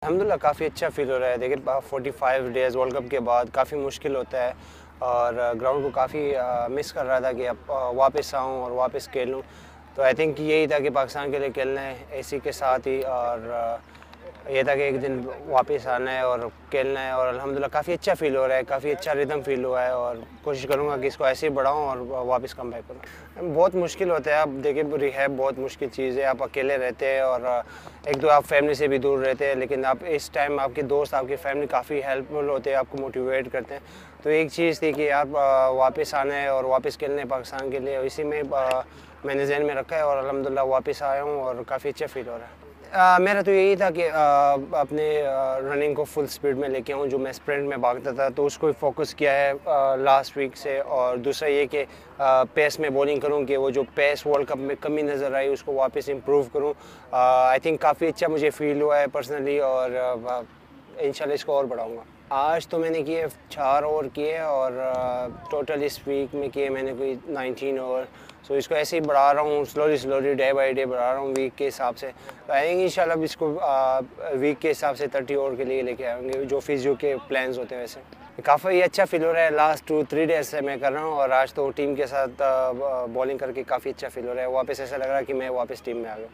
अल्हम्दुलिल्लाह काफ़ी अच्छा फ़ील हो रहा है। देखिए 45 डेज़ वर्ल्ड कप के बाद काफ़ी मुश्किल होता है और ग्राउंड को काफ़ी मिस कर रहा था कि अब वापस आऊँ और वापस खेलूँ। तो आई थिंक यही था कि पाकिस्तान के लिए खेलना है इसी के साथ ही, और ये था कि एक दिन वापस आना है और खेलना है। और अल्हम्दुलिल्लाह काफ़ी अच्छा फ़ील हो रहा है, काफ़ी अच्छा रिदम फ़ील हुआ है और कोशिश करूँगा कि इसको ऐसे ही बढ़ाऊँ और वापस कम बैक करूँ। बहुत मुश्किल होता है, आप देखिए रिहैब बहुत मुश्किल चीज़ है। आप अकेले रहते हैं और एक तो आप फैमिली से भी दूर रहते हैं, लेकिन आप इस टाइम आपके दोस्त, आपकी फैमिली काफ़ी हेल्पफुल होते हैं, आपको मोटिवेट करते हैं। तो एक चीज़ थी कि आप वापस आना है और वापस खेलना है पाकिस्तान के लिए, इसी में मैंने ज़हन में रखा है और अल्हम्दुलिल्लाह वापस आया हूँ और काफ़ी अच्छा फ़ील हो रहा है। मेरा तो यही था कि अपने रनिंग को फुल स्पीड में लेके आऊँ, जो मैं स्प्रिंट में भागता था तो उसको फोकस किया है लास्ट वीक से। और दूसरा ये कि पेस में बॉलिंग करूँ कि वो जो पेस वर्ल्ड कप में कमी नज़र आई उसको वापस इम्प्रूव करूँ। आई थिंक काफ़ी अच्छा मुझे फ़ील हुआ है पर्सनली और इंशाल्लाह इसको और बढ़ाऊँगा। आज तो मैंने किए 4 ओवर किए और टोटल इस वीक में किए मैंने कोई 19 ओवर। सो इसको ऐसे ही बढ़ा रहा हूँ, स्लोली डे बाय डे बढ़ा रहा हूँ वीक के हिसाब से। तो आई थिंक इंशाल्लाह इसको वीक के हिसाब से 30 ओवर के लिए लेके आएंगे, जो फिजियो के प्लान्स होते हैं वैसे। काफ़ी अच्छा फील हो रहा है, लास्ट 2-3 डेज से मैं कर रहा हूँ और आज तो टीम के साथ बॉलिंग करके काफ़ी अच्छा फील हो रहा है। वापस ऐसा लग रहा है कि मैं वापस टीम में आ गया।